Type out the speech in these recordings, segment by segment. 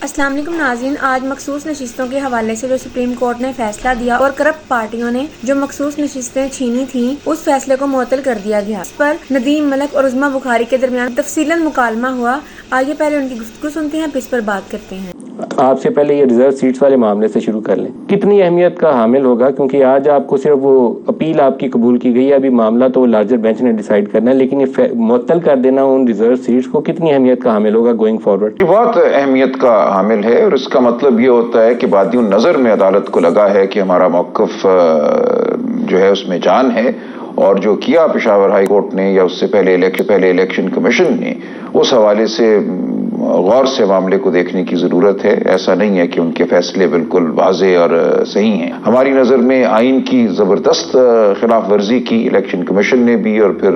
अस्सलाम वालेकुम नाज़रीन, आज मखसूस नशिस्तों के हवाले से जो सुप्रीम कोर्ट ने फैसला दिया और करप्ट पार्टियों ने जो मखसूस नशिस्तें छीनी थीं उस फैसले को मुअत्तल कर दिया गया। इस पर नदीम मलिक और उज़्मा बुखारी के दरमियान तफसीलन मुकालमा हुआ। आइए पहले उनकी गुफ्तगू सुनते हैं, फिर इस पर बात करते हैं। आपसे पहले ये रिजर्व सीट्स वाले मामले से शुरू कर लें, कितनी अहमियत का हामिल होगा, क्योंकि आज आपको सिर्फ वो अपील आपकी कबूल की गई है, अभी मामला तो लार्जर बेंच ने डिसाइड करना है, लेकिन ये मुअत्तल कर देना उन रिजर्व सीट्स को कितनी अहमियत का हामिल होगा गोइंग फॉरवर्ड? बहुत अहमियत का हामिल है और इसका मतलब ये होता है कि बादियों नज़र में अदालत को लगा है कि हमारा मौक़िफ़ जो है उसमें जान है, और जो किया पेशावर हाई कोर्ट ने या उससे पहले इलेक्शन कमीशन ने, उस हवाले से गौर से मामले को देखने की ज़रूरत है। ऐसा नहीं है कि उनके फैसले बिल्कुल वाज़े और सही हैं। हमारी नज़र में आइन की ज़बरदस्त खिलाफ वर्जी की इलेक्शन कमीशन ने भी, और फिर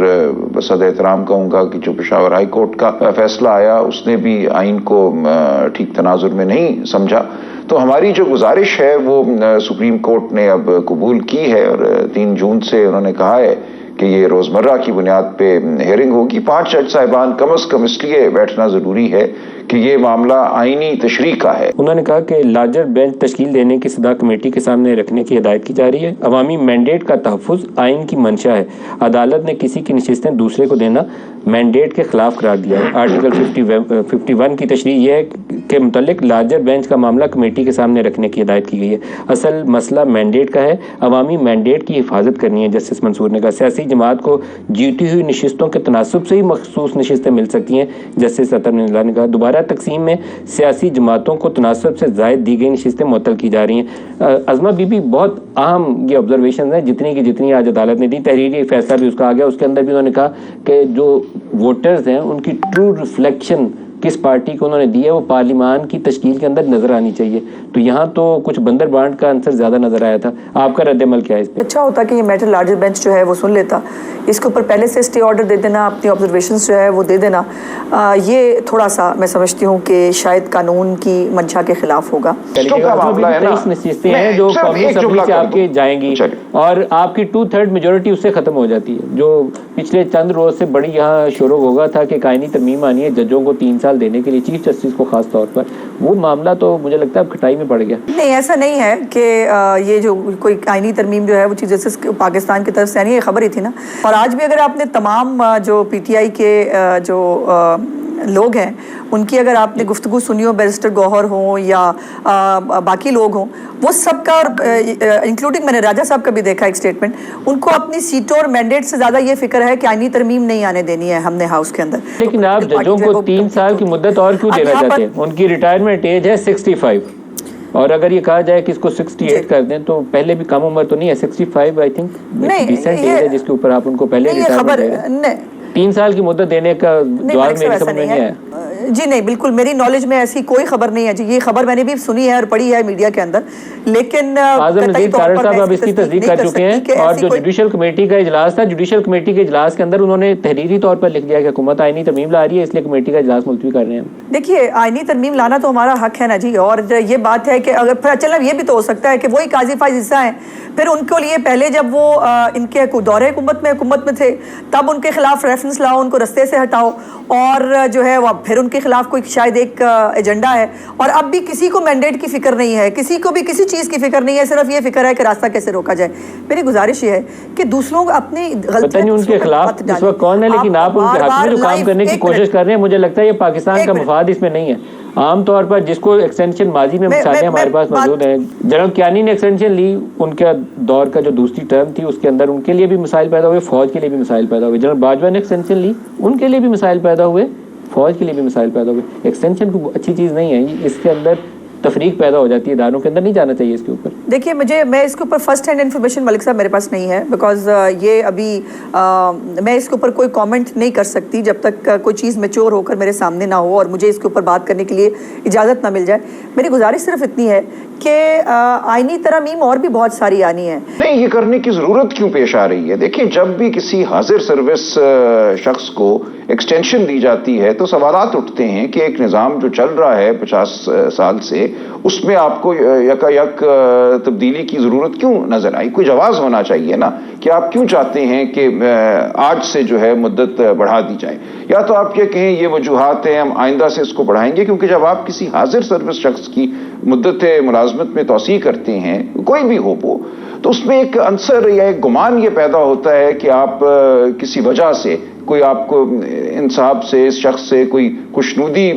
बसद एहतराम कहूँगा कि जो पेशावर हाई कोर्ट का फैसला आया उसने भी आइन को ठीक तनाजुर में नहीं समझा। तो हमारी जो गुजारिश है वो सुप्रीम कोर्ट ने अब कबूल की है, और 3 जून से उन्होंने कहा है कि ये रोज़मर्रा की बुनियाद पे हेयरिंग होगी। 5 जज साहिबान कम अज़ कम इसलिए बैठना ज़रूरी है कि ये मामला आइनी तशरीह का है। उन्होंने कहा कि लार्जर बेंच तश्कील देने की सदा कमेटी के सामने रखने की हिदायत की जा रही है। अवामी मैंडेट का तहफ़्फ़ुज़ आइन की मंशा है। अदालत ने किसी की नशिस्तें दूसरे को देना मैंडेट के खिलाफ करार दिया है। आर्टिकल 51 की तशरीह यह है के मुतल्लिक लार्जर बेंच का मामला कमेटी के सामने रखने की हिदायत की गई है। असल मसला मैंडेट का है, अवामी मैंडेट की हिफाजत करनी है। जस्टिस मंसूर ने कहा सियासी जमात को जीती हुई नशिस्तों के तनासुब से ही मखसूस नशिस्तें मिल सकती हैं। जस्टिस अतर ने कहा दोबारा तकसीम में सियासी जमातों को तनासुब से ज़ायद दी गई नशिस्तें मुअत्तल की जा रही हैं। अज़मा बीबी बहुत अहम ये ऑब्जर्वेशन है जितनी की जितनी आज अदालत ने दी। तहरीरी फैसला भी उसका आ गया, उसके अंदर भी उन्होंने कहा कि जो वोटर्स हैं उनकी ट्रू रिफ्लेक्शन किस पार्टी को उन्होंने दी है वो पार्लिमान की तश्कील के अंदर नजर आनी चाहिए। तो यहाँ तो कुछ बंदर बांट का आंसर ज्यादा नजर आया था। आपका रद्द-ए-अमल क्या है इस पे? अच्छा होता कि ये मैटर लार्जर बेंच जो है वो सुन लेता, इसके ऊपर पहले से स्टे ऑर्डर दे देना, अपनी ऑब्जर्वेशंस जो है वो दे देना। ये थोड़ा सा मैं समझती हूँ कि शायद कानून की मंशा के खिलाफ होगा। जो से आपके जाएंगी और आपकी 2/3 मेजोरिटी उससे खत्म हो जाती है। जो पिछले चंद रोज से बड़ी यहाँ शोर होगा था कि कायनी तरमीम आनी है जजों को 3 साल देने के लिए, चीफ जस्टिस को खास तौर पर, वो मामला तो मुझे लगता है अब खटाई में पड़ गया। नहीं, ऐसा नहीं है कि ये जो कोई आईनी तरमीम जो है वो चीफ जस्टिस पाकिस्तान की तरफ से आनी, ये खबर ही थी ना। और आज भी अगर आपने तमाम जो पीटीआई के जो लोग हैं उनकी अगर आपने गुफ्तगू सुनी हो, बैरिस्टर गौहर हो या बाकी लोग हों, वो सबका, और इंक्लूडिंग मैंने राजा साहब का भी देखा एक स्टेटमेंट, उनको अपनी सीटों और मैंडेट से ज़्यादा ये फिक्र है कि आईनी तरमीम नहीं आने देनी है हमने हाउस के अंदर। लेकिन आप जजों को 3 साल की मुद्दत और क्यों देना चाहते हैं? उनकी रिटायरमेंट एज है 65, और अगर ये कहा जाए कि इसको 68 कर दें तो पहले भी कम उम्र तो नहीं है। 65 आई थिंक डिसेंट एज है जिसके ऊपर आप उनको पहले रिटायरमेंट 3 साल की मुद्दत देने का जवाब मेरी समझ में नहीं आया। जी नहीं, बिल्कुल मेरी नॉलेज में ऐसी कोई खबर नहीं है जी। ये खबर मैंने भी सुनी है और पढ़ी है मीडिया के अंदर, लेकिन आज़म नज़ीर तारड़ साहब अब इसकी तस्दीक कर चुके हैं। और जो जुडिशल कमेटी का इजलास था, जुडिशल कमेटी के इजलास के अंदर उन्होंने तहरीरी तौर पर लिख दिया कि हुकूमत आईनी तरमीम ला रही है, इसलिए कमेटी का इजलास मुलतवी कर रहे हैं। देखिए, आईनी तरमीम लाना तो हमारा हक है ना जी। और ये बात है कि अगर चलो ये भी तो हो सकता है कि वही काजी फाइज हिस्सा है, फिर उनके लिए पहले जब वो इनके दौरे हुकूमत में थे तब उनके खिलाफ रेफरेंस लाओ, उनको रस्ते से हटाओ, और जो है वो फिर उनके खिलाफ कोई शायद एक एजेंडा है। और अब भी किसी को मैंडेट की फिक्र नहीं है, किसी को भी किसी चीज़ की फिक्र नहीं है, सिर्फ ये फिक्र है कि रास्ता कैसे रोका जाए। मेरी गुजारिश ये है कि दूसरों को अपनी गलतियां उनके खिलाफ इस वक्त कौन है, लेकिन आप उनके हक में जो काम करने की कोशिश कर रहे हैं, मुझे लगता है ये पाकिस्तान का मफाद इसमें नहीं है। आम तौर पर जिसको एक्सटेंशन माजी में मिसालें हमारे पास मौजूद हैं, जनरल कियानी ने एक्सटेंशन ली, उनके दौर का जो दूसरी टर्म थी उसके अंदर उनके लिए भी मिसाइल पैदा हुए, फौज के लिए भी मिसाइल पैदा हुए। जनरल बाजवा ने एक्सटेंशन ली, उनके लिए भी मिसाइल पैदा हुए, फौज के लिए भी मिसाइल पैदा हुए। एक्सटेंशन को अच्छी चीज़ नहीं है, इसके अंदर तफरीक पैदा हो जाती है, इदारों के अंदर नहीं जाना चाहिए इसके ऊपर। देखिए, मैं इसके ऊपर फर्स्ट हैंड इन्फॉर्मेशन मलिक साहब मेरे पास नहीं है, बिकॉज ये अभी मैं इसके ऊपर कोई कमेंट नहीं कर सकती जब तक कोई चीज़ मैच्योर होकर मेरे सामने ना हो और मुझे इसके ऊपर बात करने के लिए इजाज़त ना मिल जाए। मेरी गुजारिश सिर्फ इतनी है कि आईनी तरमीम और भी बहुत सारी आनी है। नहीं, ये करने की ज़रूरत क्यों पेश आ रही है? देखिए, जब भी किसी हाजिर सर्विस शख्स को एक्सटेंशन दी जाती है तो सवालात उठते हैं कि एक निज़ाम जो चल रहा है 50 साल से, اس میں آپ کو یک تبدیلی کی ضرورت کیوں نظر آئی؟ کوئی جواز ہونا چاہیے نا کہ آپ کیوں چاہتے ہیں کہ آج سے جو ہے مدت بڑھا دی جائے، یا تو آپ یہ کہیں یہ وجوہات ہیں ہم آئندہ سے اس کو بڑھائیں گے، کیونکہ جب آپ کسی حاضر سروس شخص کی مدت ملازمت میں توسیع کرتے ہیں، کوئی بھی ہو وہ، تو اس میں ایک عنصر یا ایک گمان یہ پیدا ہوتا ہے کہ آپ کسی وجہ سے کوئی آپ کو ان صاحب سے، اس شخص سے کوئی خوشنودی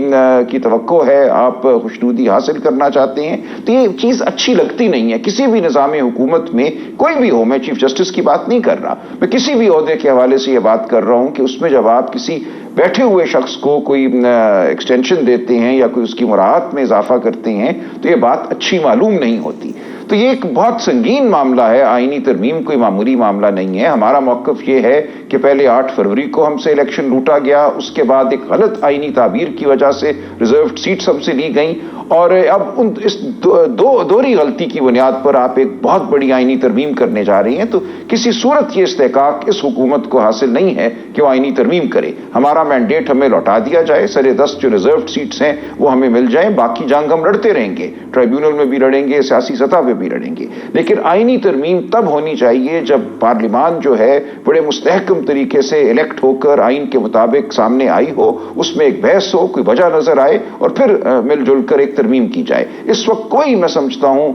کی توقع ہے، آپ خوشنودی حاصل کرنا چاہتے ہیں، تو یہ چیز اچھی لگتی نہیں ہے کسی بھی نظام حکومت میں، کوئی بھی ہو۔ میں چیف جسٹس کی بات نہیں کر رہا، میں کسی بھی عہدے کے حوالے سے یہ بات کر رہا ہوں کہ اس میں جب آپ کسی بیٹھے ہوئے شخص کو کوئی ایکسٹینشن دیتے ہیں یا کوئی اس کی مراعات میں اضافہ کرتے ہیں تو یہ بات اچھی معلوم نہیں ہوتی۔ تو یہ ایک بہت سنگین معاملہ ہے، آئینی ترمیم کوئی معمولی معاملہ نہیں ہے۔ ہمارا موقف یہ ہے کہ پہلے 8 فروری کو ہم سے الیکشن لوٹا گیا، اس کے بعد ایک غلط آئینی تعبیر کی وجہ سے ریزروڈ سیٹس ہم سے لی گئیں، اور اب اس دوہری غلطی کی بنیاد پر آپ ایک بہت بڑی آئینی ترمیم کرنے جا رہی ہیں، تو کسی صورت یہ استحقاق اس حکومت کو حاصل نہیں ہے کہ وہ آئینی ترمیم کرے۔ ہمارا مینڈیٹ ہمیں لوٹا دیا جائے، سرے 10 جو ریزروڈ سیٹس ہیں وہ ہمیں مل جائیں، باقی جنگ ہم لڑتے رہیں گے، ٹرائیبیونل میں بھی لڑیں گے، سیاسی سطح پہ بھی لڑیں گے، لیکن آئینی ترمیم تب ہونی چاہیے جب پارلیمان جو ہے بڑے مستحکم طریقے سے الیکٹ ہو کر آئین کے مطابق سامنے آئی ہو، اس میں ایک بحث ہو، کوئی وجہ نظر آئے، اور پھر مل جل کر ایک ترمیم کی جائے۔ اس وقت کوئی، میں سمجھتا ہوں،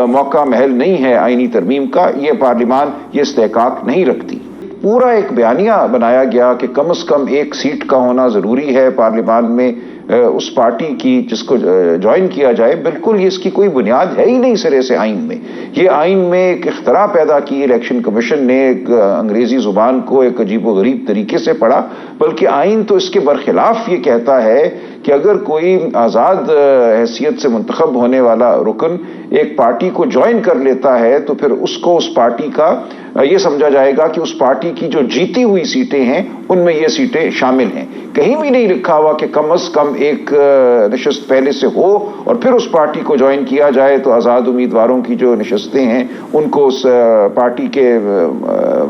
موقع محل نہیں ہے آئینی ترمیم کا، یہ پارلیمان یہ استحقاق نہیں رکھتی۔ پورا ایک بیانیہ بنایا گیا کہ کم از کم 1 سیٹ کا ہونا ضروری ہے پارلیمان میں اس پارٹی کی جس کو جوائن کیا جائے۔ بالکل، یہ اس کی کوئی بنیاد ہے ہی نہیں سرے سے آئین میں۔ یہ آئین میں ایک اختراع پیدا کی الیکشن کمیشن نے، ایک انگریزی زبان کو ایک عجیب و غریب طریقے سے پڑھا، بلکہ آئین تو اس کے برخلاف یہ کہتا ہے کہ اگر کوئی آزاد حیثیت سے منتخب ہونے والا رکن ایک پارٹی کو جوائن کر لیتا ہے تو پھر اس کو اس پارٹی کا یہ سمجھا جائے گا کہ اس پارٹی کی جو جیتی ہوئی سیٹیں ہیں ان میں یہ سیٹیں شامل ہیں۔ کہیں بھی نہیں لکھا ہوا کہ کم از کم ایک نشست پہلے سے ہو اور پھر اس پارٹی کو جوائن کیا جائے تو آزاد امیدواروں کی جو نشستیں ہیں ان کو اس پارٹی کے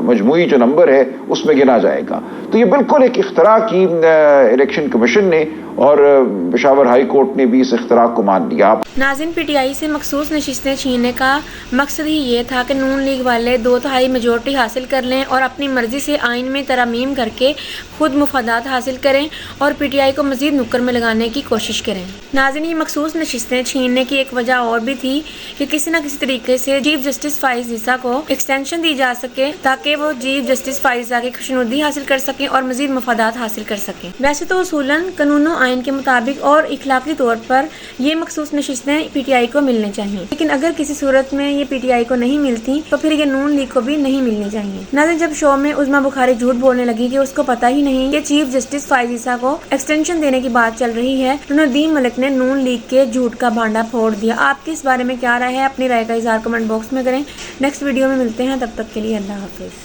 مجموعی جو نمبر ہے اس میں گنا جائے گا۔ تو یہ بالکل ایک اختراع کی الیکشن کمیشن نے، اور پشاور ہائی کورٹ نے بھی اس اختراع کو مان لیا۔ ناظرین، پی ٹی آئی سے مخصوص نشستیں چھیننے کا مقصد ہی یہ تھا کہ نون لیگ والے 2/3 میجورٹی حاصل کر لیں اور اپنی مرضی سے آئین میں ترامیم کر کے خود مفادات حاصل کریں اور پی ٹی آئی کو مزید نکر میں لگانے کی کوشش کریں۔ ناظرین، یہ مخصوص نشستیں چھیننے کی ایک وجہ اور بھی تھی کہ کسی نہ کسی طریقے سے چیف جسٹس فائز عیسیٰ کو ایکسٹینشن دی جا سکے تاکہ وہ چیف جسٹس فائز عیسیٰ کی خوشنودی حاصل کر سکیں اور مزید مفادات حاصل کر سکیں۔ ویسے تو اصولاً قانون و آئین کے مطابق اور اخلاقی طور پر یہ مخصوص نشستیں پی ٹی آئی کو ملنے چاہیے، لیکن اگر کسی صورت میں یہ پی ٹی آئی کو نہیں ملتی تو پھر یہ نون لیگ کو بھی نہیں ملنی چاہیے۔ ناظرین، جب شو میں عظمیٰ بخاری جھوٹ بولنے لگی کہ اس کو پتہ ہی نہیں کہ چیف جسٹس فائز عیسیٰ کو ایکسٹینشن دینے کی بات چل رہی ہے، تو ندیم ملک نے نون لیگ کے جھوٹ کا بھانڈا پھوڑ دیا۔ آپ کی اس بارے میں کیا رائے ہے؟ اپنی رائے کا اظہار کمنٹ باکس میں کریں۔ نیکسٹ ویڈیو میں ملتے ہیں، تب تک کے لیے اللہ حافظ۔